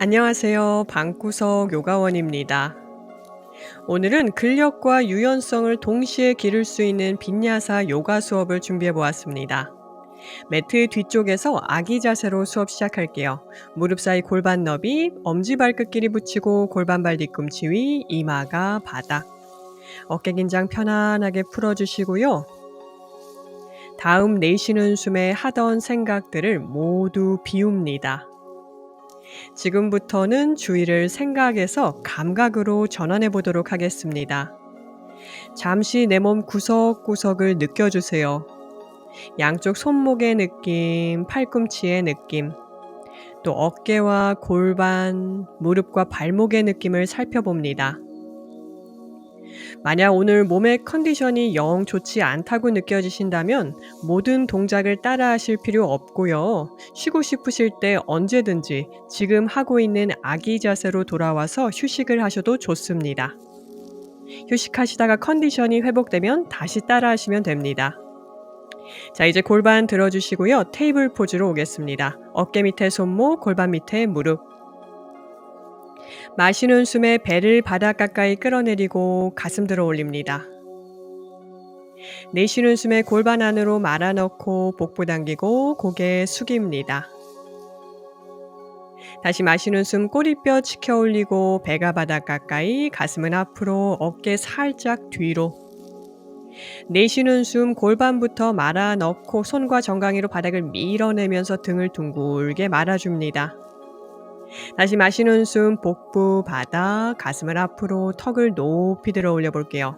안녕하세요. 방구석 요가원입니다. 오늘은 근력과 유연성을 동시에 기를 수 있는 빈야사 요가 수업을 준비해 보았습니다. 매트 뒤쪽에서 아기 자세로 수업 시작할게요. 무릎 사이 골반 너비, 엄지 발끝끼리 붙이고 골반발 뒤꿈치 위, 이마가 바닥. 어깨 긴장 편안하게 풀어주시고요. 다음 내쉬는 숨에 하던 생각들을 모두 비웁니다. 지금부터는 주의를 생각에서 감각으로 전환해 보도록 하겠습니다. 잠시 내 몸 구석구석을 느껴주세요. 양쪽 손목의 느낌, 팔꿈치의 느낌, 또 어깨와 골반, 무릎과 발목의 느낌을 살펴봅니다. 만약 오늘 몸의 컨디션이 영 좋지 않다고 느껴지신다면 모든 동작을 따라 하실 필요 없고요. 쉬고 싶으실 때 언제든지 지금 하고 있는 아기 자세로 돌아와서 휴식을 하셔도 좋습니다. 휴식하시다가 컨디션이 회복되면 다시 따라 하시면 됩니다. 자, 이제 골반 들어주시고요. 테이블 포즈로 오겠습니다. 어깨 밑에 손목, 골반 밑에 무릎. 마시는 숨에 배를 바닥 가까이 끌어내리고 가슴 들어 올립니다. 내쉬는 숨에 골반 안으로 말아넣고 복부 당기고 고개 숙입니다. 다시 마시는 숨 꼬리뼈 치켜 올리고 배가 바닥 가까이, 가슴은 앞으로, 어깨 살짝 뒤로. 내쉬는 숨 골반부터 말아넣고 손과 정강이로 바닥을 밀어내면서 등을 둥글게 말아줍니다. 다시 마시는 숨 복부 바닥, 가슴을 앞으로, 턱을 높이 들어 올려 볼게요.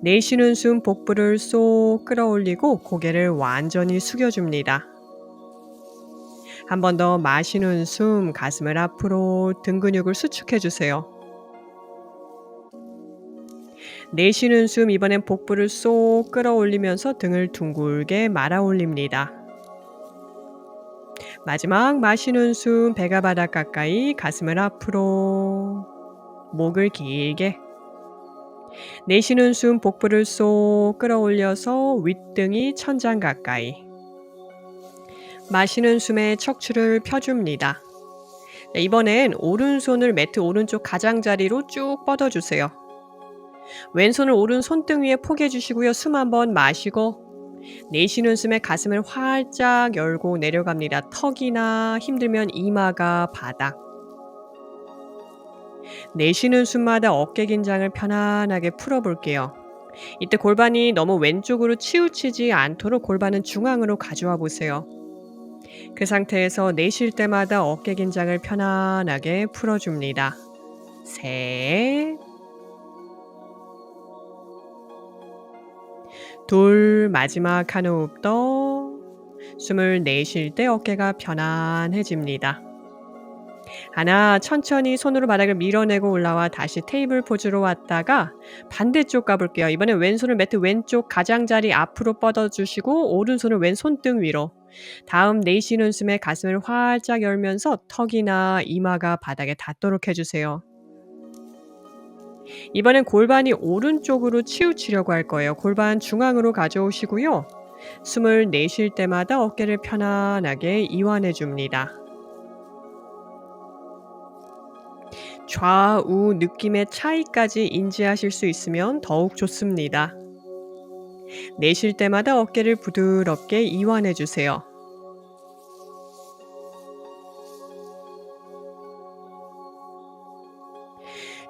내쉬는 숨 복부를 쏙 끌어올리고 고개를 완전히 숙여줍니다. 한 번 더 마시는 숨 가슴을 앞으로, 등 근육을 수축해 주세요. 내쉬는 숨 이번엔 복부를 쏙 끌어올리면서 등을 둥글게 말아 올립니다. 마지막 마시는 숨 배가 바닥 가까이, 가슴을 앞으로, 목을 길게. 내쉬는 숨 복부를 쏙 끌어올려서 윗등이 천장 가까이. 마시는 숨에 척추를 펴줍니다. 이번엔 오른손을 매트 오른쪽 가장자리로 쭉 뻗어주세요. 왼손을 오른 손등 위에 포개 주시고요. 숨 한번 마시고 내쉬는 숨에 가슴을 활짝 열고 내려갑니다. 턱이나 힘들면 이마가 바닥. 내쉬는 숨마다 어깨 긴장을 편안하게 풀어볼게요. 이때 골반이 너무 왼쪽으로 치우치지 않도록 골반은 중앙으로 가져와 보세요. 그 상태에서 내쉴 때마다 어깨 긴장을 편안하게 풀어줍니다. 셋, 둘, 마지막 한 호흡 더. 숨을 내쉴 때 어깨가 편안해집니다. 하나, 천천히 손으로 바닥을 밀어내고 올라와 다시 테이블 포즈로 왔다가 반대쪽 가볼게요. 이번엔 왼손을 매트 왼쪽 가장자리 앞으로 뻗어주시고 오른손을 왼 손등 위로. 다음 내쉬는 숨에 가슴을 활짝 열면서 턱이나 이마가 바닥에 닿도록 해주세요. 이번엔 골반이 오른쪽으로 치우치려고 할 거예요. 골반 중앙으로 가져오시고요. 숨을 내쉴 때마다 어깨를 편안하게 이완해 줍니다. 좌우 느낌의 차이까지 인지하실 수 있으면 더욱 좋습니다. 내쉴 때마다 어깨를 부드럽게 이완해 주세요.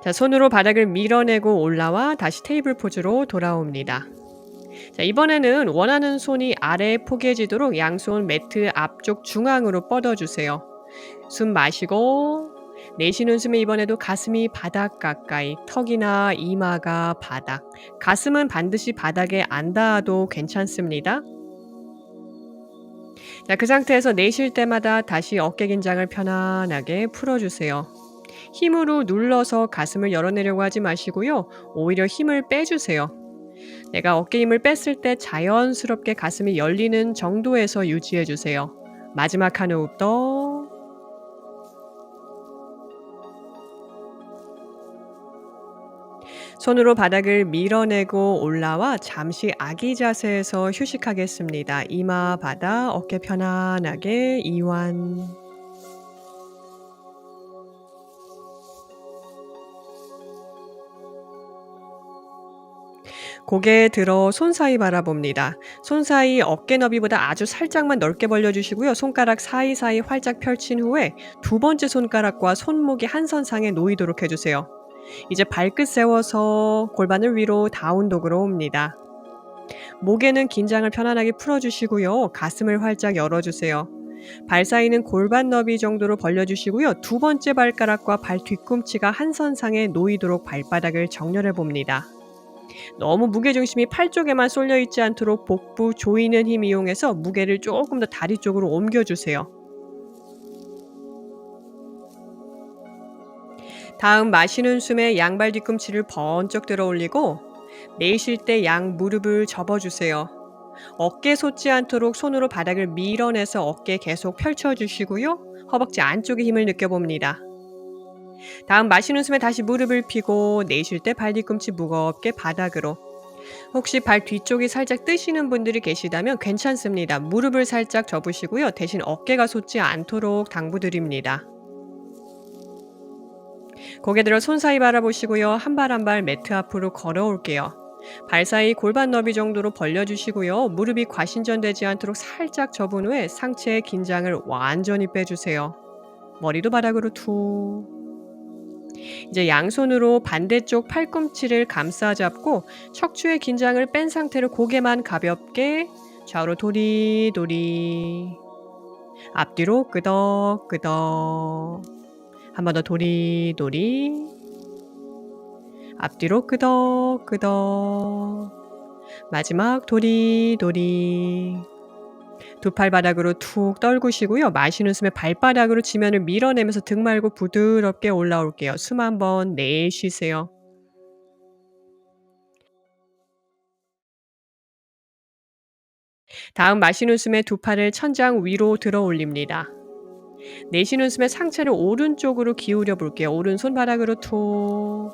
자, 손으로 바닥을 밀어내고 올라와 다시 테이블 포즈로 돌아옵니다. 자, 이번에는 원하는 손이 아래에 포개지도록 양손 매트 앞쪽 중앙으로 뻗어주세요. 숨 마시고 내쉬는 숨에 이번에도 가슴이 바닥 가까이, 턱이나 이마가 바닥. 가슴은 반드시 바닥에 안 닿아도 괜찮습니다. 자, 그 상태에서 내쉴 때마다 다시 어깨 긴장을 편안하게 풀어주세요. 힘으로 눌러서 가슴을 열어내려고 하지 마시고요. 오히려 힘을 빼주세요. 내가 어깨 힘을 뺐을 때 자연스럽게 가슴이 열리는 정도에서 유지해 주세요. 마지막 한 호흡 더. 손으로 바닥을 밀어내고 올라와 잠시 아기 자세에서 휴식하겠습니다. 이마 바닥, 어깨 편안하게 이완. 고개 들어 손 사이 바라봅니다. 손 사이 어깨 너비보다 아주 살짝만 넓게 벌려주시고요. 손가락 사이사이 활짝 펼친 후에 두 번째 손가락과 손목이 한 선상에 놓이도록 해주세요. 이제 발끝 세워서 골반을 위로 다운독으로 옵니다. 목에는 긴장을 편안하게 풀어주시고요. 가슴을 활짝 열어주세요. 발 사이는 골반 너비 정도로 벌려주시고요. 두 번째 발가락과 발 뒤꿈치가 한 선상에 놓이도록 발바닥을 정렬해 봅니다. 너무 무게중심이 팔 쪽에만 쏠려 있지 않도록 복부 조이는 힘 이용해서 무게를 조금 더 다리 쪽으로 옮겨주세요. 다음 마시는 숨에 양발 뒤꿈치를 번쩍 들어 올리고 내쉴 때 양 무릎을 접어주세요. 어깨 솟지 않도록 손으로 바닥을 밀어내서 어깨 계속 펼쳐주시고요. 허벅지 안쪽에 힘을 느껴봅니다. 다음 마시는 숨에 다시 무릎을 펴고 내쉴 때 발 뒤꿈치 무겁게 바닥으로. 혹시 발 뒤쪽이 살짝 뜨시는 분들이 계시다면 괜찮습니다. 무릎을 살짝 접으시고요. 대신 어깨가 솟지 않도록 당부드립니다. 고개 들어 손 사이 바라보시고요. 한 발 한 발 매트 앞으로 걸어올게요. 발 사이 골반 너비 정도로 벌려주시고요. 무릎이 과신전되지 않도록 살짝 접은 후에 상체의 긴장을 완전히 빼주세요. 머리도 바닥으로 툭. 이제 양손으로 반대쪽 팔꿈치를 감싸 잡고 척추의 긴장을 뺀 상태로 고개만 가볍게 좌우로 도리도리, 앞뒤로 끄덕끄덕, 한 번 더 도리도리, 앞뒤로 끄덕끄덕, 마지막 도리도리. 두 팔 바닥으로 툭 떨구시고요. 마시는 숨에 발바닥으로 지면을 밀어내면서 등 말고 부드럽게 올라올게요. 숨 한번 내쉬세요. 다음 마시는 숨에 두 팔을 천장 위로 들어 올립니다. 내쉬는 숨에 상체를 오른쪽으로 기울여 볼게요. 오른손 바닥으로 툭.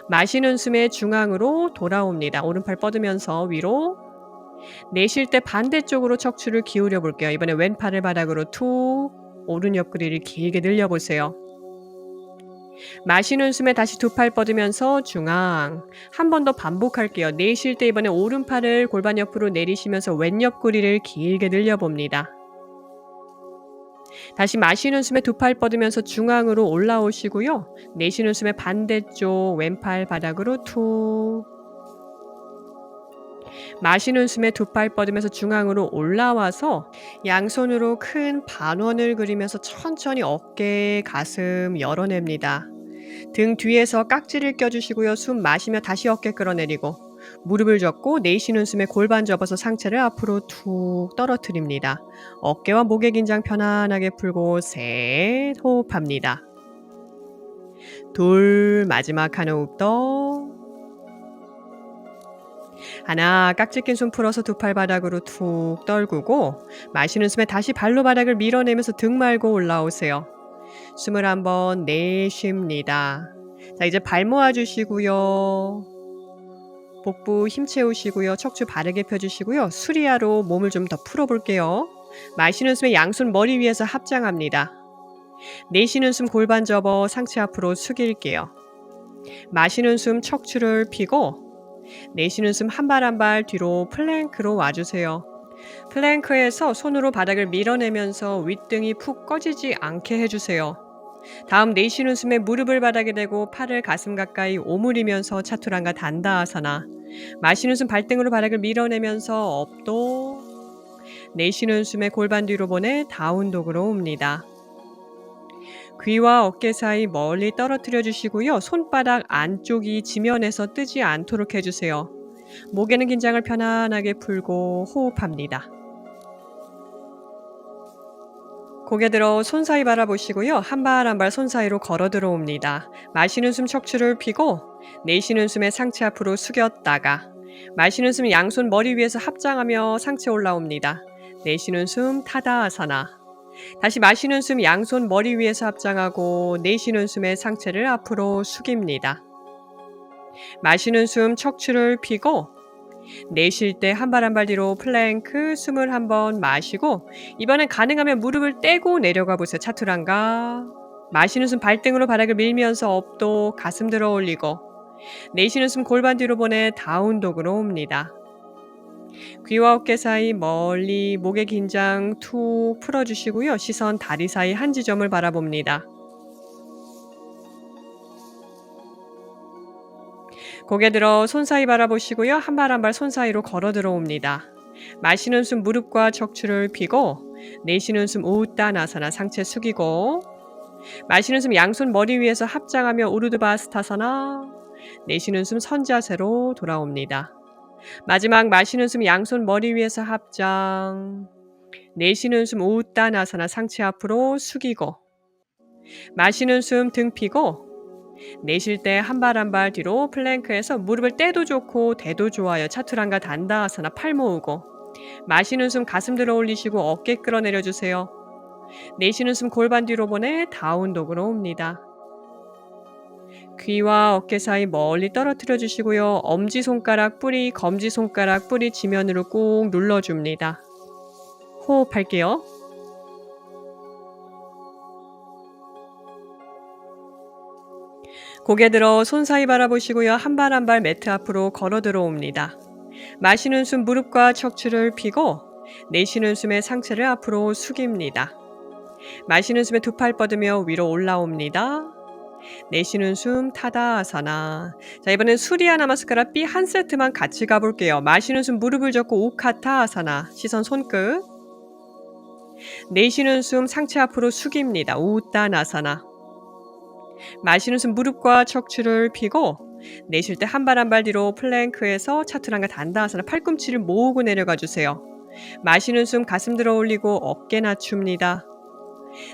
마시는 숨에 중앙으로 돌아옵니다. 오른팔 뻗으면서 위로. 내쉴 때 반대쪽으로 척추를 기울여 볼게요. 이번에 왼팔을 바닥으로 툭. 오른 옆구리를 길게 늘려보세요. 마시는 숨에 다시 두 팔 뻗으면서 중앙. 한 번 더 반복할게요. 내쉴 때 이번에 오른팔을 골반 옆으로 내리시면서 왼 옆구리를 길게 늘려봅니다. 다시 마시는 숨에 두 팔 뻗으면서 중앙으로 올라오시고요. 내쉬는 숨에 반대쪽 왼팔 바닥으로 툭. 마시는 숨에 두 팔 뻗으면서 중앙으로 올라와서 양손으로 큰 반원을 그리면서 천천히 어깨, 가슴 열어냅니다. 등 뒤에서 깍지를 껴주시고요. 숨 마시며 다시 어깨 끌어내리고 무릎을 접고 내쉬는 숨에 골반 접어서 상체를 앞으로 툭 떨어뜨립니다. 어깨와 목의 긴장 편안하게 풀고 셋 호흡합니다. 둘 마지막 한 호흡 더. 하나 깍지 낀 손 풀어서 두 팔 바닥으로 툭 떨구고 마시는 숨에 다시 발로 바닥을 밀어내면서 등 말고 올라오세요. 숨을 한번 내쉽니다. 자, 이제 발 모아주시고요. 복부 힘 채우시고요. 척추 바르게 펴주시고요. 수리아로 몸을 좀 더 풀어볼게요. 마시는 숨에 양손 머리 위에서 합장합니다. 내쉬는 숨 골반 접어 상체 앞으로 숙일게요. 마시는 숨 척추를 펴고 내쉬는 숨 한 발 한 발 뒤로 플랭크로 와주세요. 플랭크에서 손으로 바닥을 밀어내면서 윗등이 푹 꺼지지 않게 해주세요. 다음 내쉬는 숨에 무릎을 바닥에 대고 팔을 가슴 가까이 오므리면서 차투란가 단다아사나. 마시는 숨 발등으로 바닥을 밀어내면서 업도. 내쉬는 숨에 골반 뒤로 보내 다운독으로 옵니다. 귀와 어깨 사이 멀리 떨어뜨려 주시고요. 손바닥 안쪽이 지면에서 뜨지 않도록 해주세요. 목에는 긴장을 편안하게 풀고 호흡합니다. 고개 들어 손 사이 바라보시고요. 한 발 한 발 손 사이로 걸어 들어옵니다. 마시는 숨 척추를 펴고 내쉬는 숨에 상체 앞으로 숙였다가 마시는 숨 양손 머리 위에서 합장하며 상체 올라옵니다. 내쉬는 숨 타다아사나. 다시 마시는 숨 양손 머리 위에서 합장하고 내쉬는 숨에 상체를 앞으로 숙입니다. 마시는 숨 척추를 펴고 내쉴 때 한 발 한 발 뒤로 플랭크. 숨을 한번 마시고 이번엔 가능하면 무릎을 떼고 내려가 보세요. 차투란가. 마시는 숨 발등으로 바닥을 밀면서 업도 가슴 들어 올리고 내쉬는 숨 골반 뒤로 보내 다운독으로 옵니다. 귀와 어깨 사이 멀리 목의 긴장 툭 풀어주시고요. 시선 다리 사이 한 지점을 바라봅니다. 고개 들어 손 사이 바라보시고요. 한 발 한 발 손 사이로 걸어 들어옵니다. 마시는 숨 무릎과 척추를 펴고 내쉬는 숨 우따나사나 상체 숙이고 마시는 숨 양손 머리 위에서 합장하며 우르드바스타사나 내쉬는 숨 선자세로 돌아옵니다. 마지막 마시는 숨 양손 머리 위에서 합장 내쉬는 숨 우따나사나 상체 앞으로 숙이고 마시는 숨 등 펴고 내쉴 때 한 발 한 발 뒤로 플랭크에서 무릎을 떼도 좋고 대도 좋아요. 차투란가 단다아사나 팔 모으고 마시는 숨 가슴 들어 올리시고 어깨 끌어내려 주세요. 내쉬는 숨 골반 뒤로 보내 다운독으로 옵니다. 귀와 어깨 사이 멀리 떨어뜨려 주시고요. 엄지손가락 뿌리, 검지손가락 뿌리 지면으로 꾹 눌러줍니다. 호흡할게요. 고개 들어 손 사이 바라보시고요. 한 발 한 발 매트 앞으로 걸어 들어옵니다. 마시는 숨 무릎과 척추를 펴고 내쉬는 숨에 상체를 앞으로 숙입니다. 마시는 숨에 두 팔 뻗으며 위로 올라옵니다. 내쉬는 숨 타다아사나. 자, 이번엔 수리아 나마스카라 B 한 세트만 같이 가볼게요. 마시는 숨 무릎을 접고 우카타아사나. 시선 손끝. 내쉬는 숨 상체 앞으로 숙입니다. 우따나사나. 마시는 숨 무릎과 척추를 펴고 내쉴 때 한 발 한 발 뒤로 플랭크에서 차투란가 단다아사나 팔꿈치를 모으고 내려가 주세요. 마시는 숨 가슴 들어 올리고 어깨 낮춥니다.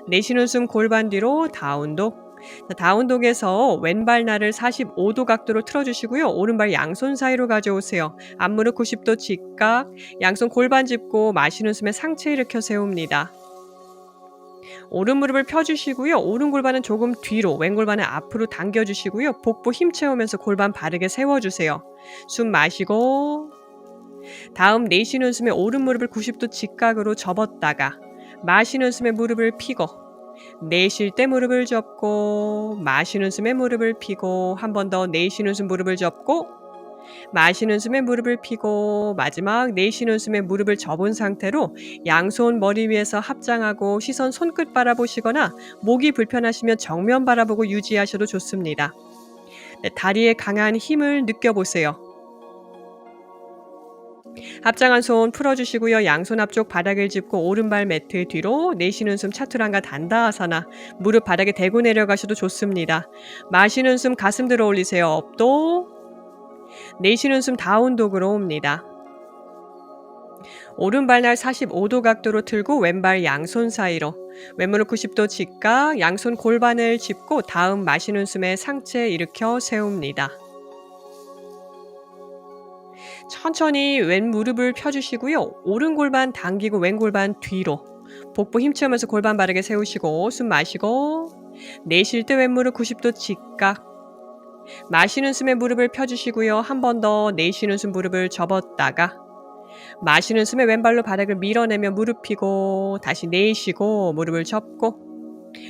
내쉬는 숨 골반 뒤로 다운독. 다운독에서 왼발 날을 45도 각도로 틀어주시고요. 오른발 양손 사이로 가져오세요. 앞무릎 90도 직각, 양손 골반 짚고 마시는 숨에 상체 일으켜 세웁니다. 오른 무릎을 펴주시고요. 오른 골반은 조금 뒤로, 왼 골반은 앞으로 당겨주시고요. 복부 힘 채우면서 골반 바르게 세워주세요. 숨 마시고 다음 내쉬는 숨에 오른 무릎을 90도 직각으로 접었다가 마시는 숨에 무릎을 펴고 내쉴 때 무릎을 접고 마시는 숨에 무릎을 펴고 한 번 더 내쉬는 숨 무릎을 접고 마시는 숨에 무릎을 펴고 마지막 내쉬는 숨에 무릎을 접은 상태로 양손 머리 위에서 합장하고 시선 손끝 바라보시거나 목이 불편하시면 정면 바라보고 유지하셔도 좋습니다. 네, 다리에 강한 힘을 느껴보세요. 합장한 손 풀어주시고요. 양손 앞쪽 바닥을 짚고 오른발 매트 뒤로 내쉬는 숨 차투란가 단다아사나 무릎 바닥에 대고 내려가셔도 좋습니다. 마시는 숨 가슴 들어 올리세요. 업도 내쉬는 숨 다운독으로 옵니다. 오른발 날 45도 각도로 틀고 왼발 양손 사이로 왼무릎 90도 직각 양손 골반을 짚고 다음 마시는 숨에 상체 일으켜 세웁니다. 천천히 왼 무릎을 펴주시고요. 오른 골반 당기고 왼 골반 뒤로 복부 힘 채우면서 골반 바르게 세우시고 숨 마시고 내쉴 때 왼 무릎 90도 직각 마시는 숨에 무릎을 펴주시고요. 한 번 더 내쉬는 숨 무릎을 접었다가 마시는 숨에 왼발로 바닥을 밀어내며 무릎 펴고 다시 내쉬고 무릎을 접고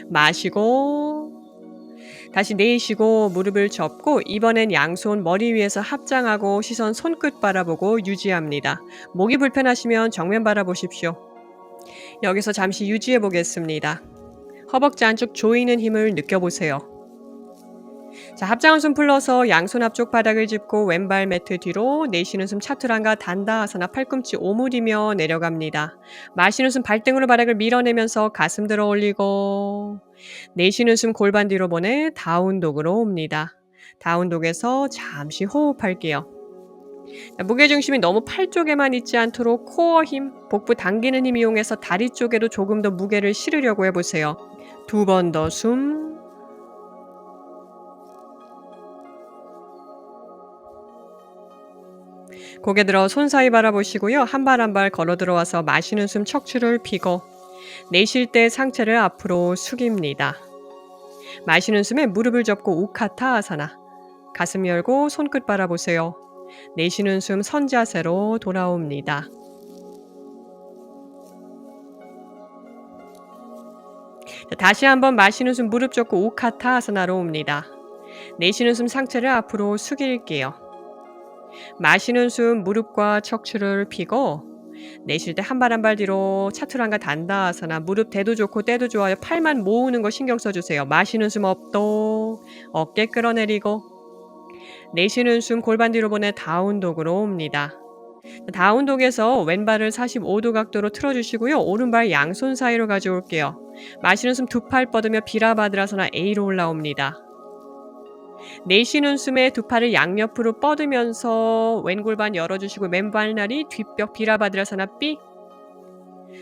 마시고 다시 내쉬고 무릎을 접고 이번엔 양손 머리 위에서 합장하고 시선 손끝 바라보고 유지합니다. 목이 불편하시면 정면 바라보십시오. 여기서 잠시 유지해 보겠습니다. 허벅지 안쪽 조이는 힘을 느껴보세요. 자, 합장한 손 풀러서 양손 앞쪽 바닥을 짚고 왼발 매트 뒤로 내쉬는 숨 차투란가 단다아사나 팔꿈치 오므리며 내려갑니다. 마시는 숨 발등으로 바닥을 밀어내면서 가슴 들어 올리고 내쉬는 숨 골반 뒤로 보내 다운독으로 옵니다. 다운독에서 잠시 호흡할게요. 자, 무게중심이 너무 팔 쪽에만 있지 않도록 코어 힘, 복부 당기는 힘 이용해서 다리 쪽에도 조금 더 무게를 실으려고 해보세요. 두 번 더 숨. 고개 들어 손 사이 바라보시고요. 한 발 한 발 걸어 들어와서 마시는 숨 척추를 펴고 내쉴 때 상체를 앞으로 숙입니다. 마시는 숨에 무릎을 접고 우카타아사나 가슴 열고 손끝 바라보세요. 내쉬는 숨 선자세로 돌아옵니다. 다시 한번 마시는 숨 무릎 접고 우카타아사나로 옵니다. 내쉬는 숨 상체를 앞으로 숙일게요. 마시는 숨 무릎과 척추를 펴고 내쉴 때 한 발 한 발 뒤로 차투란가 단다아사나. 무릎 대도 좋고 때도 좋아요. 팔만 모으는 거 신경 써주세요. 마시는 숨 업도 어깨 끌어내리고 내쉬는 숨 골반 뒤로 보내 다운독으로 옵니다. 다운독에서 왼발을 45도 각도로 틀어주시고요. 오른발 양손 사이로 가져올게요. 마시는 숨 두 팔 뻗으며 비라바드라사나 A로 올라옵니다. 내쉬는 숨에 두 팔을 양옆으로 뻗으면서 왼골반 열어주시고 맨발날이 뒷벽 비라바드라사나 B.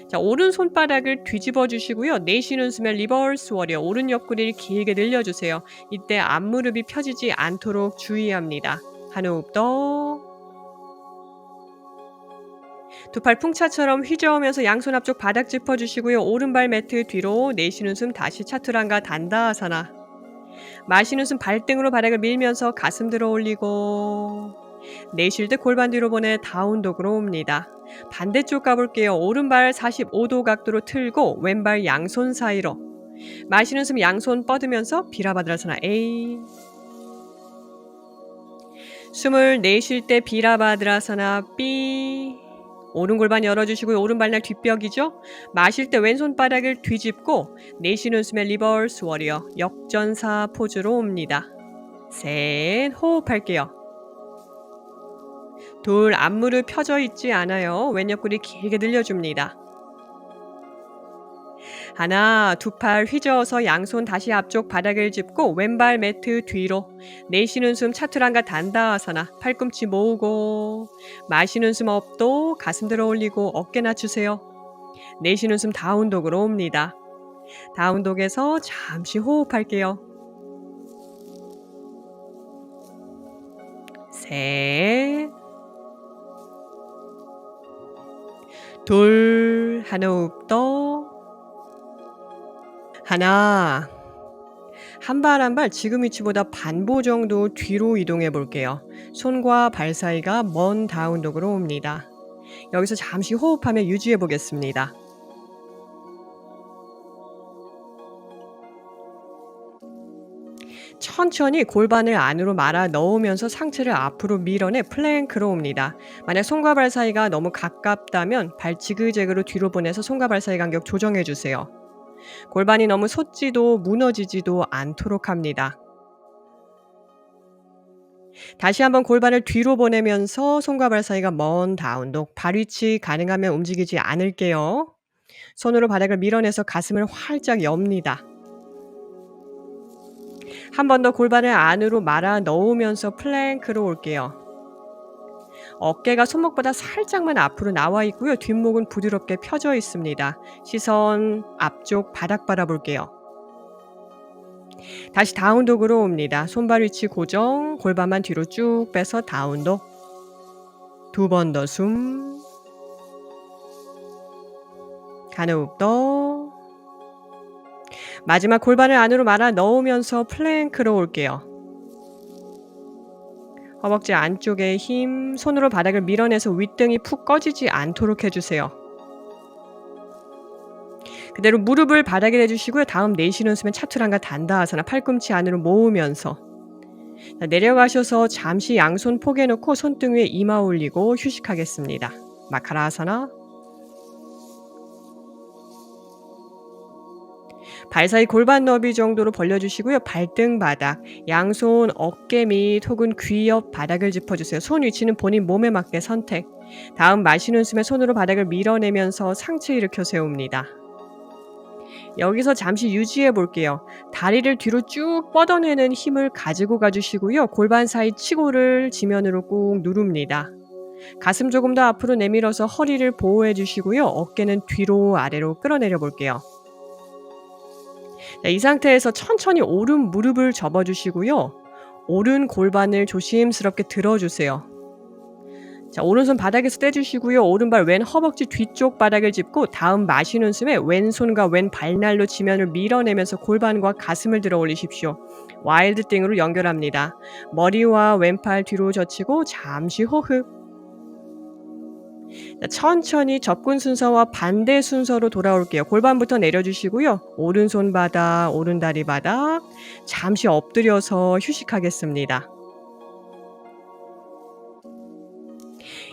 자, 오른 손바닥을 뒤집어 주시고요. 내쉬는 숨에 리버스 워리어 오른 옆구리를 길게 늘려주세요. 이때 앞무릎이 펴지지 않도록 주의합니다. 한 호흡 더. 두 팔 풍차처럼 휘저으면서 양손 앞쪽 바닥 짚어주시고요. 오른발 매트 뒤로 내쉬는 숨 다시 차투란가 단다아사나. 마시는 숨 발등으로 바닥을 밀면서 가슴 들어 올리고 내쉴 때 골반 뒤로 보내 다운독으로 옵니다. 반대쪽 가볼게요. 오른발 45도 각도로 틀고 왼발 양손 사이로. 마시는 숨 양손 뻗으면서 비라바드라사나 A. 숨을 내쉴 때 비라바드라사나 B. 오른 골반 열어주시고요. 오른 발날 뒷벽이죠. 마실 때 왼손 바닥을 뒤집고 내쉬는 숨에 리버스 워리어 역전사 포즈로 옵니다. 셋, 호흡할게요. 둘, 앞무릎 펴져 있지 않아요. 왼 옆구리 길게 늘려줍니다. 하나, 두 팔 휘저어서 양손 다시 앞쪽 바닥을 짚고 왼발 매트 뒤로. 내쉬는 숨 차투란가 단다아사나. 팔꿈치 모으고 마시는 숨 업도 가슴 들어 올리고 어깨 낮추세요. 내쉬는 숨 다운독으로 옵니다. 다운독에서 잠시 호흡할게요. 셋, 둘, 한 호흡 더. 하나. 한 발 한 발 지금 위치보다 반보 정도 뒤로 이동해 볼게요. 손과 발 사이가 먼 다운독으로 옵니다. 여기서 잠시 호흡하며 유지해 보겠습니다. 천천히 골반을 안으로 말아 넣으면서 상체를 앞으로 밀어내 플랭크로 옵니다. 만약 손과 발 사이가 너무 가깝다면 발 지그재그로 뒤로 보내서 손과 발 사이 간격 조정해 주세요. 골반이 너무 솟지도 무너지지도 않도록 합니다. 다시 한번 골반을 뒤로 보내면서 손과 발 사이가 먼 다운독. 발 위치 가능하면 움직이지 않을게요. 손으로 바닥을 밀어내서 가슴을 활짝 엽니다. 한 번 더 골반을 안으로 말아 넣으면서 플랭크로 올게요. 어깨가 손목보다 살짝만 앞으로 나와 있고요. 뒷목은 부드럽게 펴져 있습니다. 시선 앞쪽 바닥 바라볼게요. 다시 다운독으로 옵니다. 손발 위치 고정, 골반만 뒤로 쭉 빼서 다운독. 두 번 더 숨. 한 호흡 더. 마지막 골반을 안으로 말아 넣으면서 플랭크로 올게요. 허벅지 안쪽에 힘, 손으로 바닥을 밀어내서 윗등이 푹 꺼지지 않도록 해주세요. 그대로 무릎을 바닥에 대주시고요. 다음 내쉬는 숨에 차투란가 단다아사나. 팔꿈치 안으로 모으면서 내려가셔서 잠시 양손 포개 놓고 손등 위에 이마 올리고 휴식하겠습니다. 마카라아사나. 발 사이 골반 너비 정도로 벌려주시고요. 발등 바닥, 양손 어깨 밑 혹은 귀 옆 바닥을 짚어주세요. 손 위치는 본인 몸에 맞게 선택. 다음 마시는 숨에 손으로 바닥을 밀어내면서 상체 일으켜 세웁니다. 여기서 잠시 유지해 볼게요. 다리를 뒤로 쭉 뻗어내는 힘을 가지고 가주시고요. 골반 사이 치고를 지면으로 꾹 누릅니다. 가슴 조금 더 앞으로 내밀어서 허리를 보호해 주시고요. 어깨는 뒤로 아래로 끌어내려 볼게요. 이 상태에서 천천히 오른 무릎을 접어주시고요. 오른 골반을 조심스럽게 들어주세요. 자, 오른손 바닥에서 떼주시고요. 오른발 왼 허벅지 뒤쪽 바닥을 짚고 다음 마시는 숨에 왼손과 왼 발날로 지면을 밀어내면서 골반과 가슴을 들어 올리십시오. 와일드 띵으로 연결합니다. 머리와 왼팔 뒤로 젖히고 잠시 호흡. 자, 천천히 접근 순서와 반대 순서로 돌아올게요. 골반부터 내려주시고요. 오른손 바닥, 오른다리 바닥. 잠시 엎드려서 휴식하겠습니다.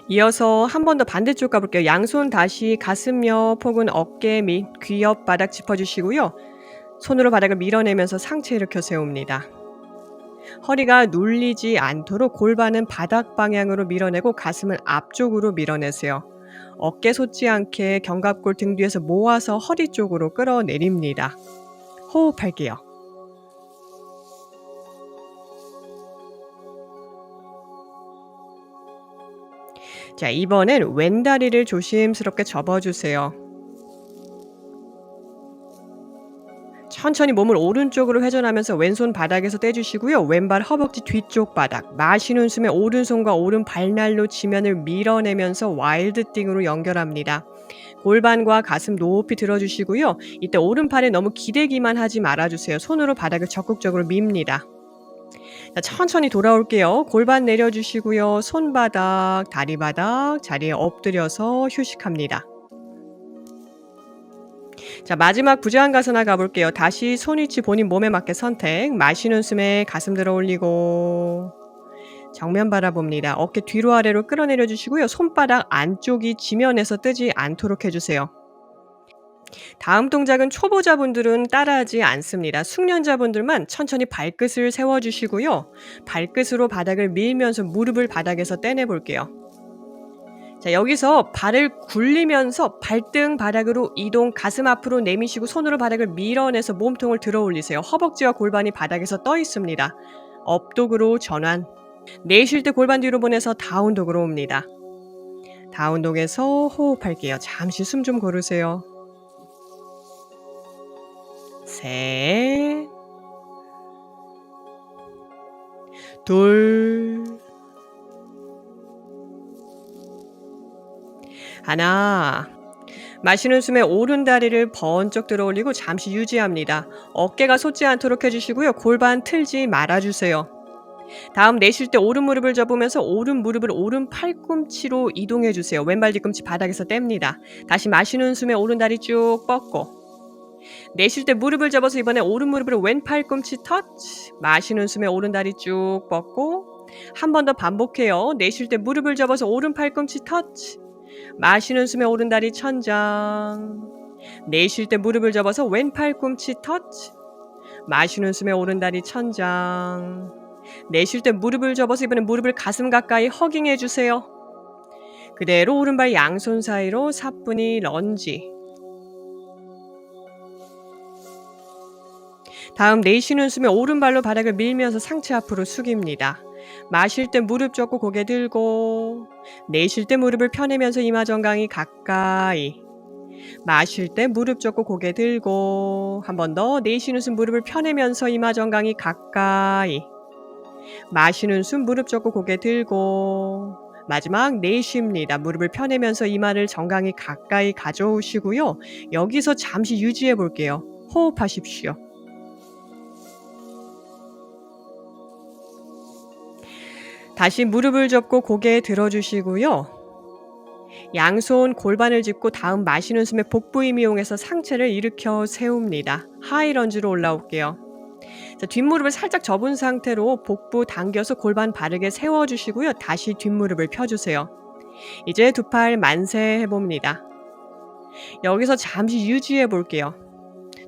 이어서 한 번 더 반대쪽 가볼게요. 양손 다시 가슴 옆 혹은 어깨 밑, 귀 옆 바닥 짚어주시고요. 손으로 바닥을 밀어내면서 상체 일으켜 세웁니다. 허리가 눌리지 않도록 골반은 바닥 방향으로 밀어내고 가슴은 앞쪽으로 밀어내세요. 어깨 솟지 않게 견갑골 등 뒤에서 모아서 허리 쪽으로 끌어내립니다. 호흡할게요. 자, 이번엔 왼다리를 조심스럽게 접어주세요. 천천히 몸을 오른쪽으로 회전하면서 왼손 바닥에서 떼주시고요. 왼발 허벅지 뒤쪽 바닥, 마시는 숨에 오른손과 오른 발날로 지면을 밀어내면서 와일드띵으로 연결합니다. 골반과 가슴 높이 들어주시고요. 이때 오른팔에 너무 기대기만 하지 말아주세요. 손으로 바닥을 적극적으로 밉니다. 자, 천천히 돌아올게요. 골반 내려주시고요. 손바닥, 다리바닥, 자리에 엎드려서 휴식합니다. 자, 마지막 부지런가사나 가볼게요. 다시 손위치 본인 몸에 맞게 선택. 마시는 숨에 가슴 들어 올리고 정면 바라봅니다. 어깨 뒤로 아래로 끌어내려 주시고요. 손바닥 안쪽이 지면에서 뜨지 않도록 해주세요. 다음 동작은 초보자분들은 따라하지 않습니다. 숙련자분들만 천천히 발끝을 세워주시고요. 발끝으로 바닥을 밀면서 무릎을 바닥에서 떼내볼게요. 자, 여기서 발을 굴리면서 발등 바닥으로 이동, 가슴 앞으로 내미시고 손으로 바닥을 밀어내서 몸통을 들어 올리세요. 허벅지와 골반이 바닥에서 떠 있습니다. 업독으로 전환. 내쉴 때 골반 뒤로 보내서 다운독으로 옵니다. 다운독에서 호흡할게요. 잠시 숨 좀 고르세요. 셋, 둘, 하나. 마시는 숨에 오른 다리를 번쩍 들어 올리고 잠시 유지합니다. 어깨가 솟지 않도록 해주시고요. 골반 틀지 말아주세요. 다음 내쉴 때 오른 무릎을 접으면서 오른 무릎을 오른 팔꿈치로 이동해 주세요. 왼발 뒤꿈치 바닥에서 뗍니다. 다시 마시는 숨에 오른 다리 쭉 뻗고 내쉴 때 무릎을 접어서 이번에 오른 무릎으로 왼 팔꿈치 터치. 마시는 숨에 오른 다리 쭉 뻗고 한 번 더 반복해요. 내쉴 때 무릎을 접어서 오른 팔꿈치 터치. 마시는 숨에 오른 다리 천장. 내쉴 때 무릎을 접어서 왼 팔꿈치 터치. 마시는 숨에 오른 다리 천장. 내쉴 때 무릎을 접어서 이번엔 무릎을 가슴 가까이 허깅해 주세요. 그대로 오른발 양손 사이로 사뿐히 런지. 다음 내쉬는 숨에 오른발로 바닥을 밀면서 상체 앞으로 숙입니다. 마실 때 무릎 접고 고개 들고, 내쉴 때 무릎을 펴내면서 이마 정강이 가까이. 마실 때 무릎 접고 고개 들고, 한 번 더 내쉬는 숨 무릎을 펴내면서 이마 정강이 가까이. 마시는 숨 무릎 접고 고개 들고, 마지막 내쉽니다. 무릎을 펴내면서 이마를 정강이 가까이 가져오시고요. 여기서 잠시 유지해 볼게요. 호흡하십시오. 다시 무릎을 접고 고개 들어주시고요. 양손 골반을 짚고 다음 마시는 숨에 복부 힘 이용해서 상체를 일으켜 세웁니다. 하이런지로 올라올게요. 자, 뒷무릎을 살짝 접은 상태로 복부 당겨서 골반 바르게 세워주시고요. 다시 뒷무릎을 펴주세요. 이제 두 팔 만세 해봅니다. 여기서 잠시 유지해 볼게요.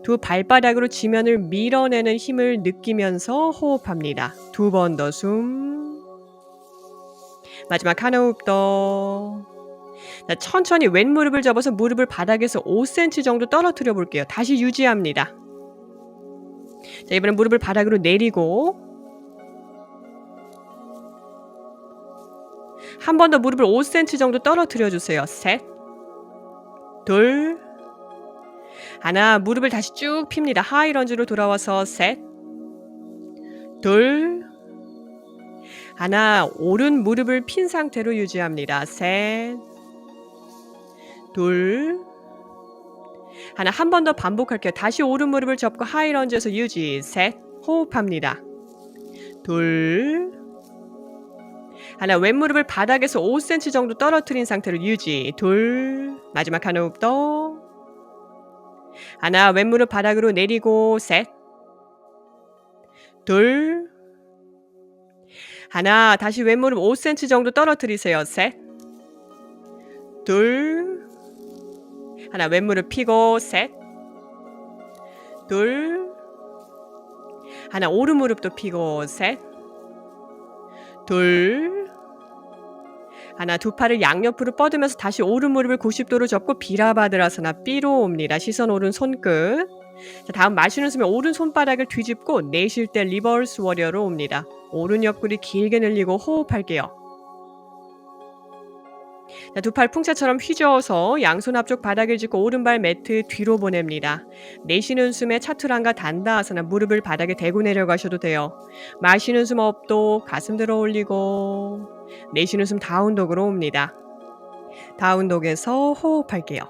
두 발바닥으로 지면을 밀어내는 힘을 느끼면서 호흡합니다. 두 번 더 숨. 마지막 한 호흡 더. 자, 천천히 왼무릎을 접어서 무릎을 바닥에서 5cm 정도 떨어뜨려 볼게요. 다시 유지합니다. 자, 이번엔 무릎을 바닥으로 내리고 한 번 더 무릎을 5cm 정도 떨어뜨려 주세요. 셋, 둘, 하나. 무릎을 다시 쭉 핍니다. 하이런지로 돌아와서 셋, 둘, 하나. 오른 무릎을 핀 상태로 유지합니다. 셋, 둘, 하나. 한 번 더 반복할게요. 다시 오른 무릎을 접고 하이런지에서 유지. 셋, 호흡합니다. 둘, 하나, 왼무릎을 바닥에서 5cm 정도 떨어뜨린 상태로 유지. 둘, 마지막 한 호흡 더. 하나, 왼무릎 바닥으로 내리고 셋. 둘. 하나, 다시 왼무릎 5cm 정도 떨어뜨리세요. 셋. 둘. 하나, 왼무릎 펴고 셋. 둘. 하나, 오른무릎도 펴고 셋. 둘. 하나, 두 팔을 양옆으로 뻗으면서 다시 오른무릎을 90도로 접고 비라바드라사나 B로 옵니다. 시선 오른 손끝. 자, 다음 마시는 숨에 오른 손바닥을 뒤집고 내쉴 때 리버스 워리어로 옵니다. 오른 옆구리 길게 늘리고 호흡할게요. 자, 두 팔 풍차처럼 휘저어서 양손 앞쪽 바닥을 짚고 오른발 매트 뒤로 보냅니다. 내쉬는 숨에 차투란가 단다아사나 무릎을 바닥에 대고 내려가셔도 돼요. 마시는 숨 업도 가슴 들어 올리고 내쉬는 숨 다운독으로 옵니다. 다운독에서 호흡할게요.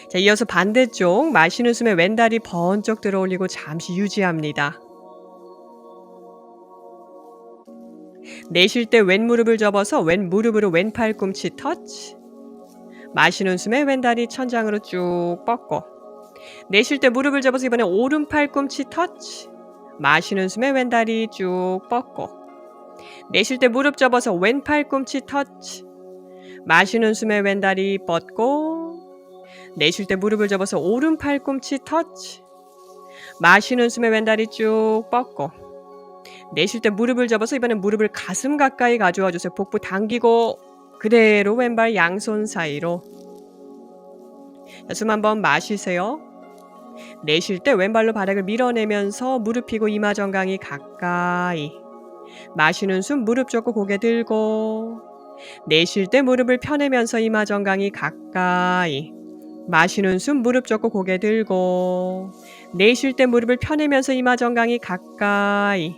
자, 이어서 반대쪽 마시는 숨에 왼다리 번쩍 들어 올리고 잠시 유지합니다. 내쉴 때 왼무릎을 접어서 왼무릎으로 왼팔 꿈치 터치. 마시는 숨에 왼다리 천장으로 쭉 뻗고 내쉴 때 무릎을 접어서 이번에 오른팔 꿈치 터치. 마시는 숨에 왼다리 쭉 뻗고 내쉴 때 무릎 접어서 왼팔 꿈치 터치. 마시는 숨에 왼다리 뻗고 내쉴 때 무릎을 접어서 오른팔 꿈치 터치. 마시는 숨에 왼다리 쭉 뻗고 내쉴 때 무릎을 접어서 이번엔 무릎을 가슴 가까이 가져와 주세요. 복부 당기고 그대로 왼발 양손 사이로. 숨 한번 마시세요. 내쉴 때 왼발로 바닥을 밀어내면서 무릎 펴고 이마 정강이 가까이. 마시는 숨 무릎 접고 고개 들고 내쉴 때 무릎을 펴내면서 이마 정강이 가까이. 마시는 숨 무릎 접고 고개 들고 내쉴 때 무릎을 펴내면서 이마 정강이 가까이.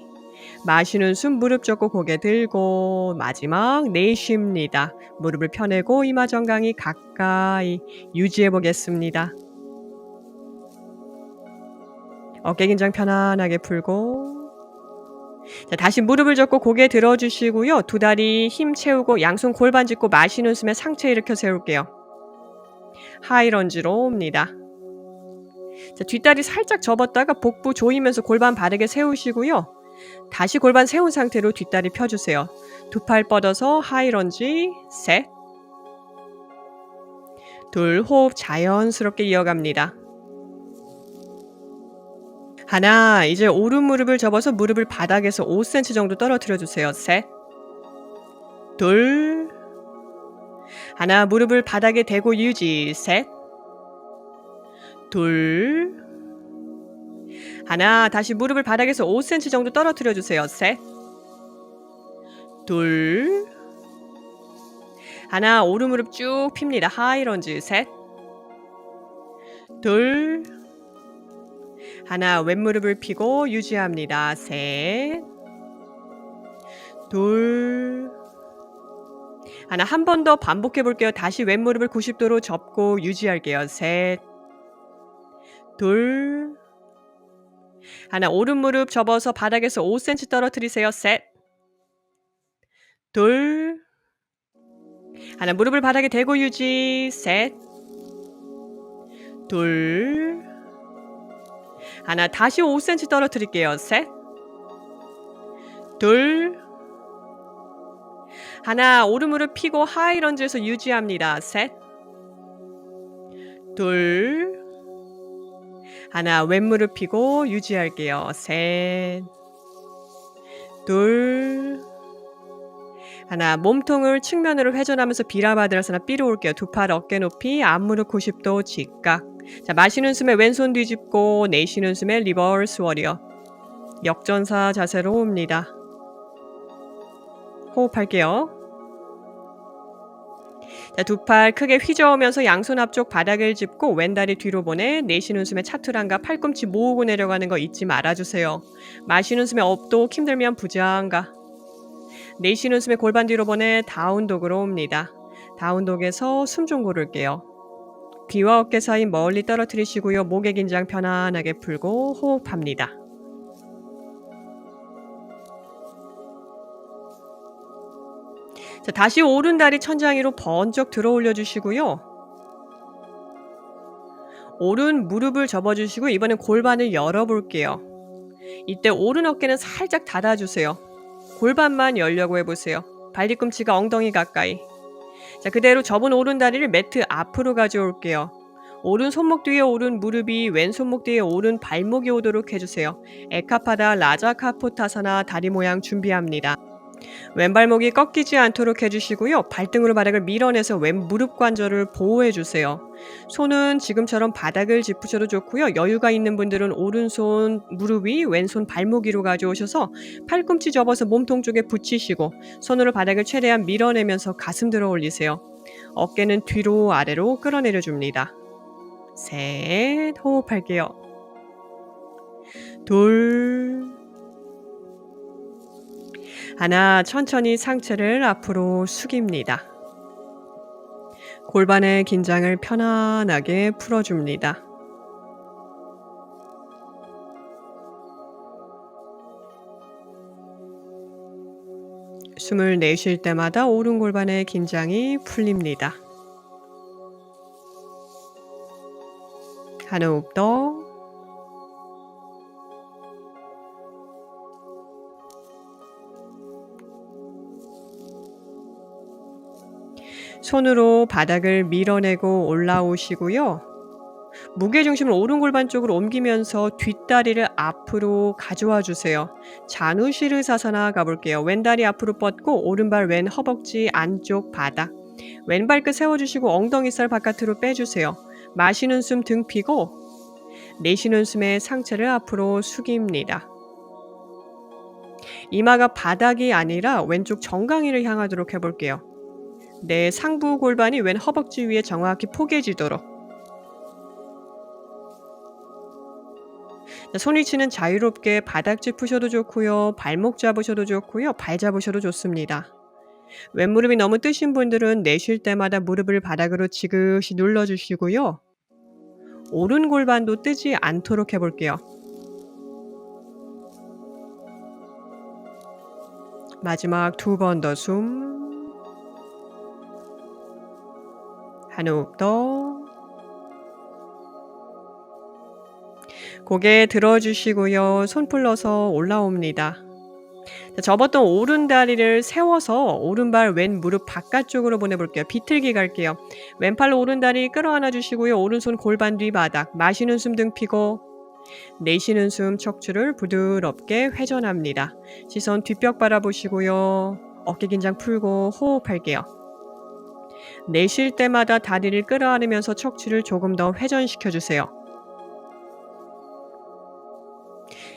마시는 숨 무릎 접고 고개 들고 마지막 내쉽니다. 무릎을 펴내고 이마 정강이 가까이 유지해 보겠습니다. 어깨 긴장 편안하게 풀고 자, 다시 무릎을 접고 고개 들어주시고요. 두 다리 힘 채우고 양손 골반 짚고 마시는 숨에 상체 일으켜 세울게요. 하이런지로 옵니다. 자, 뒷다리 살짝 접었다가 복부 조이면서 골반 바르게 세우시고요. 다시 골반 세운 상태로 뒷다리 펴주세요. 두 팔 뻗어서 하이런지 셋. 둘, 호흡 자연스럽게 이어갑니다. 하나, 이제 오른 무릎을 접어서 무릎을 바닥에서 5cm 정도 떨어뜨려 주세요. 셋. 둘. 하나, 무릎을 바닥에 대고 유지. 셋. 둘. 하나, 다시 무릎을 바닥에서 5cm 정도 떨어뜨려 주세요. 셋. 둘. 하나, 오른 무릎 쭉 핍니다. 하이런지 셋. 둘. 하나, 왼무릎을 펴고 유지합니다. 셋. 둘. 하나, 한 번 더 반복해 볼게요. 다시 왼무릎을 90도로 접고 유지할게요. 셋. 둘. 하나, 오른 무릎 접어서 바닥에서 5cm 떨어뜨리세요. 셋. 둘. 하나, 무릎을 바닥에 대고 유지. 셋. 둘. 하나, 다시 5cm 떨어뜨릴게요. 셋. 둘. 하나, 오른 무릎 펴고 하이런지에서 유지합니다. 셋. 둘. 하나, 왼무릎 펴고 유지할게요. 셋. 둘. 하나, 몸통을 측면으로 회전하면서 비라바드라사나 B로 올게요. 두 팔 어깨 높이, 앞무릎 90도 직각. 자, 마시는 숨에 왼손 뒤집고 내쉬는 숨에 리버스 워리어. 역전사 자세로 옵니다. 호흡할게요. 자, 두 팔 크게 휘저으면서 양손 앞쪽 바닥을 짚고 왼다리 뒤로 보내 내쉬는 숨에 차투란가 팔꿈치 모으고 내려가는 거 잊지 말아주세요. 마시는 숨에 업독 힘들면 부장가. 내쉬는 숨에 골반 뒤로 보내 다운독으로 옵니다. 다운독에서 숨 좀 고를게요. 귀와 어깨 사이 멀리 떨어뜨리시고요. 목의 긴장 편안하게 풀고 호흡합니다. 자, 다시 오른다리 천장 위로 번쩍 들어 올려 주시고요. 오른 무릎을 접어 주시고 이번엔 골반을 열어 볼게요. 이때 오른 어깨는 살짝 닫아 주세요. 골반만 열려고 해 보세요. 발 뒤꿈치가 엉덩이 가까이. 자, 그대로 접은 오른다리를 매트 앞으로 가져올게요. 오른 손목 뒤에 오른 무릎이 왼 손목 뒤에 오른 발목이 오도록 해주세요. 에카파다 라자카포타사나 다리 모양 준비합니다. 왼발목이 꺾이지 않도록 해주시고요. 발등으로 바닥을 밀어내서 왼 무릎 관절을 보호해주세요. 손은 지금처럼 바닥을 짚으셔도 좋고요. 여유가 있는 분들은 오른손 무릎 위, 왼손 발목 위로 가져오셔서 팔꿈치 접어서 몸통 쪽에 붙이시고 손으로 바닥을 최대한 밀어내면서 가슴 들어 올리세요. 어깨는 뒤로 아래로 끌어내려 줍니다. 셋, 호흡할게요. 둘, 하나, 천천히 상체를 앞으로 숙입니다. 골반의 긴장을 편안하게 풀어줍니다. 숨을 내쉴 때마다 오른 골반의 긴장이 풀립니다. 한 호흡 더. 손으로 바닥을 밀어내고 올라오시고요. 무게중심을 오른 골반 쪽으로 옮기면서 뒷다리를 앞으로 가져와 주세요. 자누시르사사나 가볼게요. 왼다리 앞으로 뻗고 오른발 왼 허벅지 안쪽 바닥. 왼발끝 세워주시고 엉덩이살 바깥으로 빼주세요. 마시는 숨 등 피고 내쉬는 숨에 상체를 앞으로 숙입니다. 이마가 바닥이 아니라 왼쪽 정강이를 향하도록 해볼게요. 내 상부 골반이 왼 허벅지 위에 정확히 포개지도록. 손 위치는 자유롭게 바닥 짚으셔도 좋고요. 발목 잡으셔도 좋고요. 발 잡으셔도 좋습니다. 왼무릎이 너무 뜨신 분들은 내쉴 때마다 무릎을 바닥으로 지그시 눌러주시고요. 오른 골반도 뜨지 않도록 해볼게요. 마지막 2번 더 숨. 한 호흡 더. 고개 들어주시고요. 손 풀러서 올라옵니다. 접었던 오른 다리를 세워서 오른발 왼 무릎 바깥쪽으로 보내볼게요. 비틀기 갈게요. 왼팔로 오른 다리 끌어안아 주시고요. 오른손 골반 뒤바닥. 마시는 숨 등 피고 내쉬는 숨 척추를 부드럽게 회전합니다. 시선 뒷벽 바라보시고요. 어깨 긴장 풀고 호흡할게요. 내쉴 때마다 다리를 끌어안으면서 척추를 조금 더 회전시켜 주세요.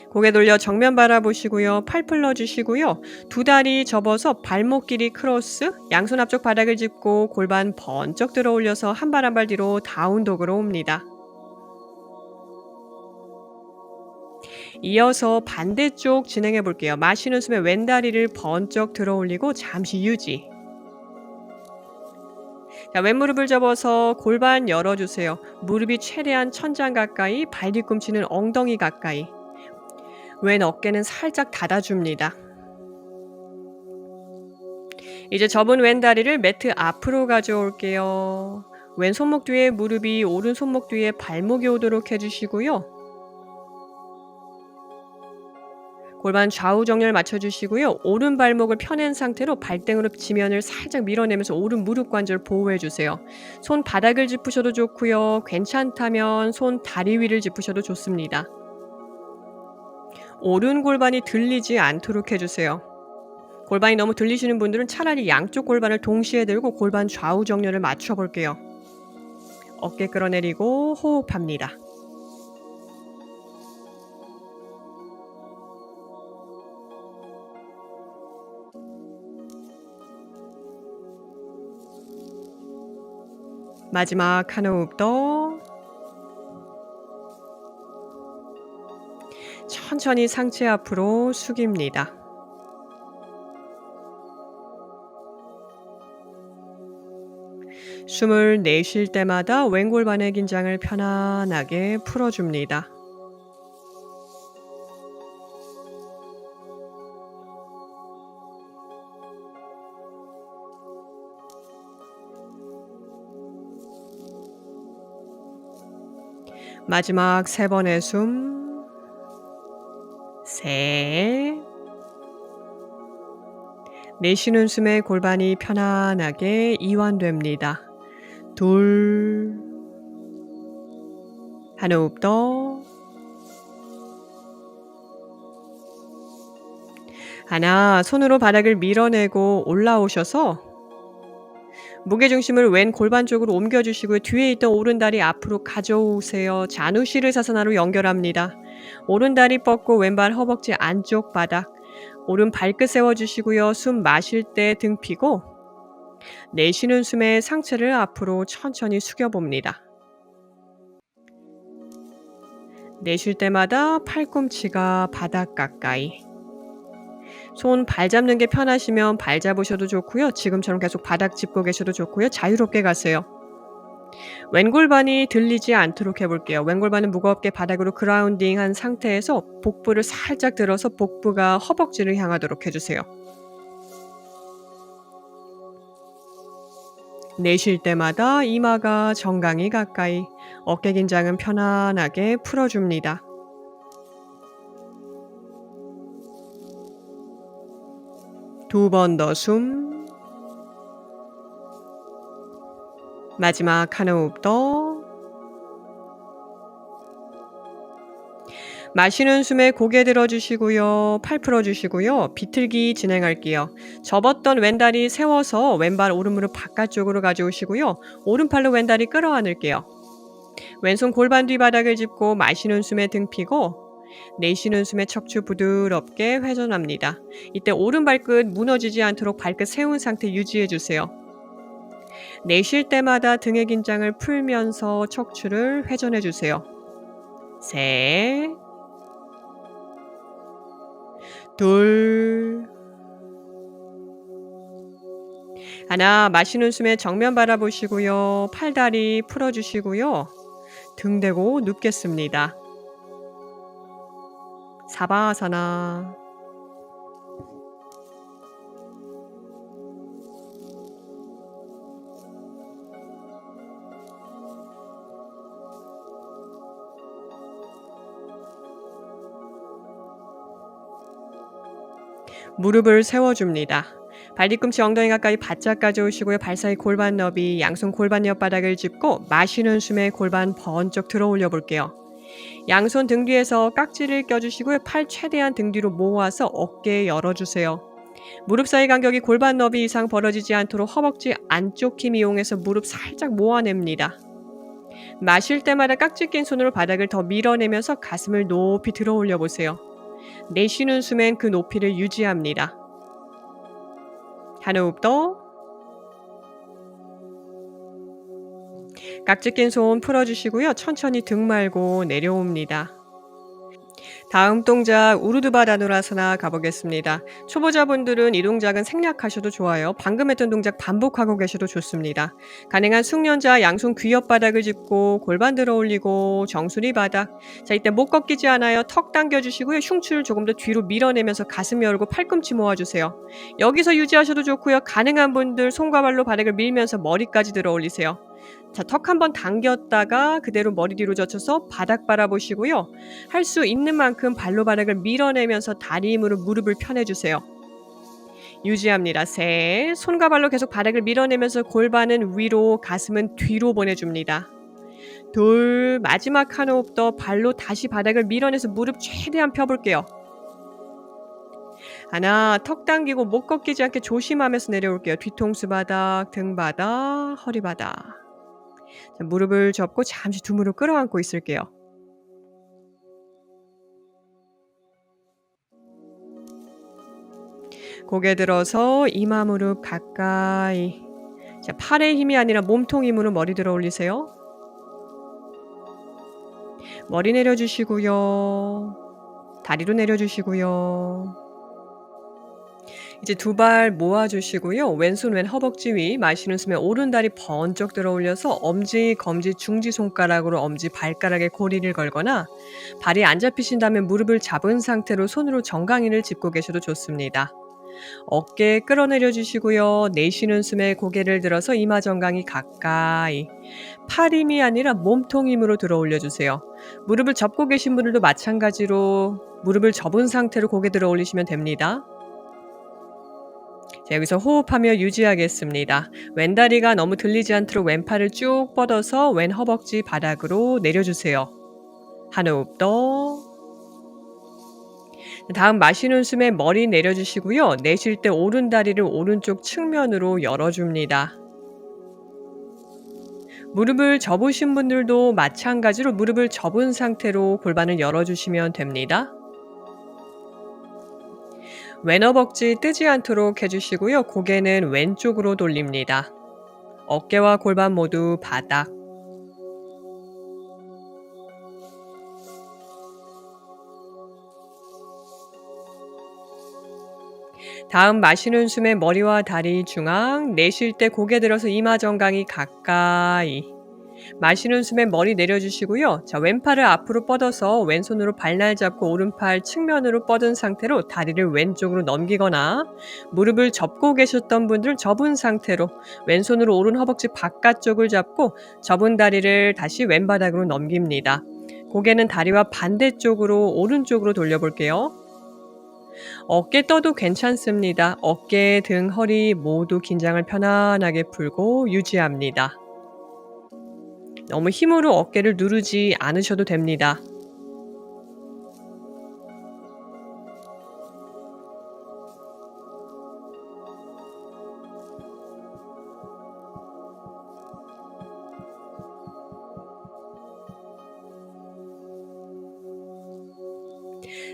고개 돌려 정면 바라보시고요. 팔 풀러주시고요. 두 다리 접어서 발목 길이 크로스, 양손 앞쪽 바닥을 짚고 골반 번쩍 들어 올려서 한 발 한 발 뒤로 다운독으로 옵니다. 이어서 반대쪽 진행해 볼게요. 마시는 숨에 왼다리를 번쩍 들어 올리고 잠시 유지. 자, 왼무릎을 접어서 골반 열어주세요. 무릎이 최대한 천장 가까이, 발 뒤꿈치는 엉덩이 가까이. 왼 어깨는 살짝 닫아줍니다. 이제 접은 왼 다리를 매트 앞으로 가져올게요. 왼 손목 뒤에 무릎이 오른 손목 뒤에 발목이 오도록 해주시고요. 골반 좌우 정렬 맞춰주시고요. 오른 발목을 펴낸 상태로 발등으로 지면을 살짝 밀어내면서 오른 무릎 관절 보호해주세요. 손 바닥을 짚으셔도 좋고요. 괜찮다면 손 다리 위를 짚으셔도 좋습니다. 오른 골반이 들리지 않도록 해주세요. 골반이 너무 들리시는 분들은 차라리 양쪽 골반을 동시에 들고 골반 좌우 정렬을 맞춰볼게요. 어깨 끌어내리고 호흡합니다. 마지막 한 호흡 더. 천천히 상체 앞으로 숙입니다. 숨을 내쉴 때마다 왼골반의 긴장을 편안하게 풀어줍니다. 마지막 3번의 숨. 셋. 내쉬는 숨에 골반이 편안하게 이완됩니다. 둘. 한 호흡 더. 하나, 손으로 바닥을 밀어내고 올라오셔서 무게중심을 왼 골반 쪽으로 옮겨주시고요. 뒤에 있던 오른다리 앞으로 가져오세요. 잔우 시르사사나로 연결합니다. 오른다리 뻗고 왼발 허벅지 안쪽 바닥. 오른 발끝 세워주시고요. 숨 마실 때 등 펴고 내쉬는 숨에 상체를 앞으로 천천히 숙여봅니다. 내쉴 때마다 팔꿈치가 바닥 가까이. 손 발 잡는 게 편하시면 발 잡으셔도 좋고요. 지금처럼 계속 바닥 짚고 계셔도 좋고요. 자유롭게 가세요. 왼골반이 들리지 않도록 해볼게요. 왼골반은 무겁게 바닥으로 그라운딩한 상태에서 복부를 살짝 들어서 복부가 허벅지를 향하도록 해주세요. 내쉴 때마다 이마가 정강이 가까이, 어깨 긴장은 편안하게 풀어줍니다. 두 번 더 숨. 마지막 한 호흡 더. 마시는 숨에 고개 들어주시고요. 팔 풀어주시고요. 비틀기 진행할게요. 접었던 왼다리 세워서 왼발 오른무릎 바깥쪽으로 가져오시고요. 오른팔로 왼다리 끌어안을게요. 왼손 골반 뒤바닥을 짚고 마시는 숨에 등 펴고 내쉬는 숨에 척추 부드럽게 회전합니다. 이때 오른 발끝 무너지지 않도록 발끝 세운 상태 유지해주세요. 내쉴 때마다 등의 긴장을 풀면서 척추를 회전해주세요. 셋. 둘. 하나, 마시는 숨에 정면 바라보시고요. 팔다리 풀어주시고요. 등 대고 눕겠습니다. 사바아사나. 무릎을 세워줍니다. 발뒤꿈치 엉덩이 가까이 바짝 가져오시고요. 발 사이 골반 너비, 양손 골반 옆바닥을 짚고 마시는 숨에 골반 번쩍 들어 올려 볼게요. 양손 등 뒤에서 깍지를 껴주시고요. 팔 최대한 등 뒤로 모아서 어깨 열어주세요. 무릎 사이 간격이 골반 너비 이상 벌어지지 않도록 허벅지 안쪽 힘 이용해서 무릎 살짝 모아냅니다. 마실 때마다 깍지 낀 손으로 바닥을 더 밀어내면서 가슴을 높이 들어 올려 보세요. 내쉬는 숨엔 그 높이를 유지합니다. 한 호흡 더. 깍지 낀 손 풀어주시고요. 천천히 등 말고 내려옵니다. 다음 동작 우르드바다누라사나 가보겠습니다. 초보자분들은 이 동작은 생략하셔도 좋아요. 방금 했던 동작 반복하고 계셔도 좋습니다. 가능한 숙련자 양손 귀 옆바닥을 짚고 골반 들어 올리고 정수리 바닥. 자, 이때 목 꺾이지 않아요. 턱 당겨주시고요. 흉추를 조금 더 뒤로 밀어내면서 가슴 열고 팔꿈치 모아주세요. 여기서 유지하셔도 좋고요. 가능한 분들 손과 발로 바닥을 밀면서 머리까지 들어 올리세요. 자, 턱 한번 당겼다가 그대로 머리 뒤로 젖혀서 바닥 바라보시고요. 할 수 있는 만큼 발로 바닥을 밀어내면서 다리 힘으로 무릎을 펴내주세요. 유지합니다. 셋. 손과 발로 계속 바닥을 밀어내면서 골반은 위로, 가슴은 뒤로 보내줍니다. 둘. 마지막 한 호흡 더 발로 다시 바닥을 밀어내서 무릎 최대한 펴볼게요. 하나. 턱 당기고 목 꺾이지 않게 조심하면서 내려올게요. 뒤통수 바닥, 등 바닥, 허리 바닥. 자, 무릎을 접고 잠시 두 무릎 끌어안고 있을게요. 고개 들어서 이마 무릎 가까이. 자, 팔의 힘이 아니라 몸통 힘으로 머리 들어 올리세요. 머리 내려주시고요. 다리로 내려주시고요. 이제 두 발 모아주시고요. 왼손 왼 허벅지 위 마시는 숨에 오른다리 번쩍 들어 올려서 엄지, 검지, 중지 손가락으로 엄지 발가락에 고리를 걸거나 발이 안 잡히신다면 무릎을 잡은 상태로 손으로 정강이를 짚고 계셔도 좋습니다. 어깨 끌어내려 주시고요. 내쉬는 숨에 고개를 들어서 이마 정강이 가까이. 팔 힘이 아니라 몸통 힘으로 들어 올려 주세요. 무릎을 접고 계신 분들도 마찬가지로 무릎을 접은 상태로 고개 들어 올리시면 됩니다. 자, 여기서 호흡하며 유지하겠습니다. 왼다리가 너무 들리지 않도록 왼팔을 쭉 뻗어서 왼 허벅지 바닥으로 내려주세요. 한 호흡 더. 다음 마시는 숨에 머리 내려주시고요. 내쉴 때 오른 다리를 오른쪽 측면으로 열어줍니다. 무릎을 접으신 분들도 마찬가지로 무릎을 접은 상태로 골반을 열어주시면 됩니다. 왼 허벅지 뜨지 않도록 해주시고요. 고개는 왼쪽으로 돌립니다. 어깨와 골반 모두 바닥. 다음 마시는 숨에 머리와 다리 중앙, 내쉴 때 고개 들어서 이마 정강이 가까이. 마시는 숨에 머리 내려주시고요. 자, 왼팔을 앞으로 뻗어서 왼손으로 발날 잡고 오른팔 측면으로 뻗은 상태로 다리를 왼쪽으로 넘기거나 무릎을 접고 계셨던 분들은 접은 상태로 왼손으로 오른 허벅지 바깥쪽을 잡고 접은 다리를 다시 왼바닥으로 넘깁니다. 고개는 다리와 반대쪽으로 오른쪽으로 돌려볼게요. 어깨 떠도 괜찮습니다. 어깨, 등, 허리 모두 긴장을 편안하게 풀고 유지합니다. 너무 힘으로 어깨를 누르지 않으셔도 됩니다.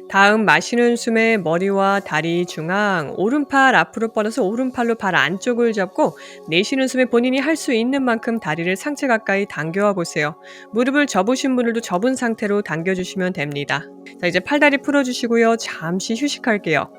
다음 마시는 숨에 머리와 다리 중앙, 오른팔 앞으로 뻗어서 오른팔로 발 안쪽을 잡고 내쉬는 숨에 본인이 할 수 있는 만큼 다리를 상체 가까이 당겨와 보세요. 무릎을 접으신 분들도 접은 상태로 당겨주시면 됩니다. 자, 이제 팔다리 풀어주시고요. 잠시 휴식할게요.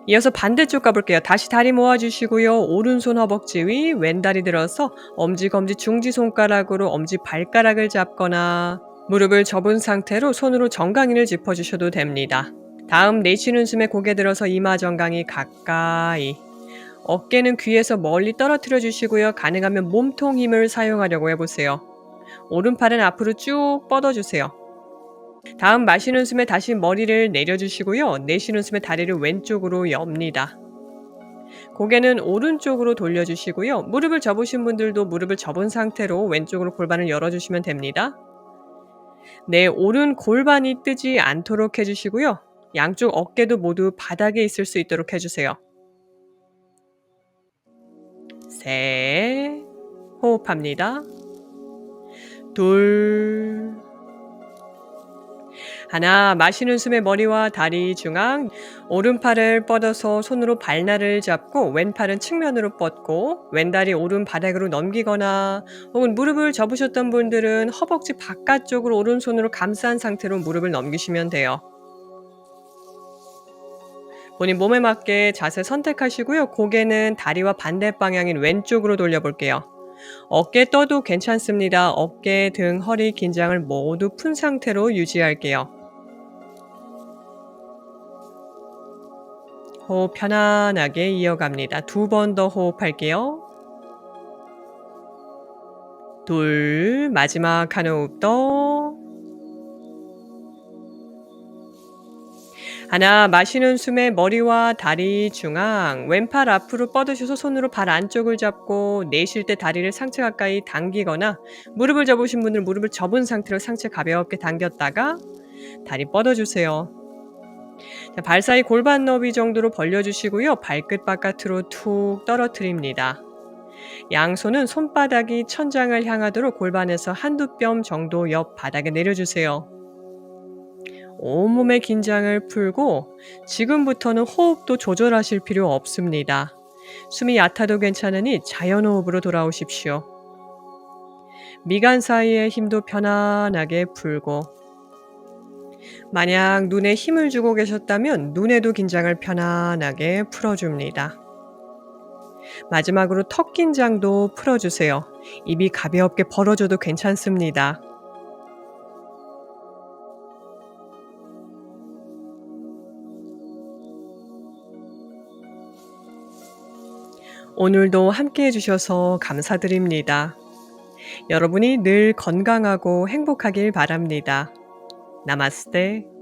이어서 반대쪽 가볼게요. 다시 다리 모아주시고요. 오른손 허벅지 위, 왼다리 들어서 엄지, 검지, 중지 손가락으로 엄지 발가락을 잡거나 무릎을 접은 상태로 손으로 정강이를 짚어주셔도 됩니다. 다음 내쉬는 숨에 고개 들어서 이마 정강이 가까이. 어깨는 귀에서 멀리 떨어뜨려 주시고요. 가능하면 몸통 힘을 사용하려고 해보세요. 오른팔은 앞으로 쭉 뻗어주세요. 다음 마시는 숨에 다시 머리를 내려주시고요. 내쉬는 숨에 다리를 왼쪽으로 엽니다. 고개는 오른쪽으로 돌려주시고요. 무릎을 접으신 분들도 무릎을 접은 상태로 왼쪽으로 골반을 열어주시면 됩니다. 내 오른 골반이 뜨지 않도록 해주시고요. 양쪽 어깨도 모두 바닥에 있을 수 있도록 해주세요. 셋, 호흡합니다. 둘, 하나, 마시는 숨에 머리와 다리 중앙, 오른팔을 뻗어서 손으로 발날을 잡고 왼팔은 측면으로 뻗고 왼다리 오른 바닥으로 넘기거나 혹은 무릎을 접으셨던 분들은 허벅지 바깥쪽으로 오른손으로 감싼 상태로 무릎을 넘기시면 돼요. 본인 몸에 맞게 자세 선택하시고요. 고개는 다리와 반대 방향인 왼쪽으로 돌려볼게요. 어깨 떠도 괜찮습니다. 어깨, 등, 허리 긴장을 모두 푼 상태로 유지할게요. 호흡 편안하게 이어갑니다. 두 번 더 호흡할게요. 둘, 마지막 한 호흡 더. 하나, 마시는 숨에 머리와 다리 중앙, 왼팔 앞으로 뻗으셔서 손으로 발 안쪽을 잡고 내쉴 때 다리를 상체 가까이 당기거나 무릎을 접으신 분들 무릎을 접은 상태로 상체 가볍게 당겼다가 다리 뻗어주세요. 자, 발 사이 골반 너비 정도로 벌려주시고요. 발끝 바깥으로 툭 떨어뜨립니다. 양손은 손바닥이 천장을 향하도록 골반에서 한두 뼘 정도 옆 바닥에 내려주세요. 온몸의 긴장을 풀고 지금부터는 호흡도 조절하실 필요 없습니다. 숨이 얕아도 괜찮으니 자연호흡으로 돌아오십시오. 미간 사이의 힘도 편안하게 풀고 만약 눈에 힘을 주고 계셨다면 눈에도 긴장을 편안하게 풀어줍니다. 마지막으로 턱 긴장도 풀어주세요. 입이 가볍게 벌어져도 괜찮습니다. 오늘도 함께 해주셔서 감사드립니다. 여러분이 늘 건강하고 행복하길 바랍니다. 나마스테.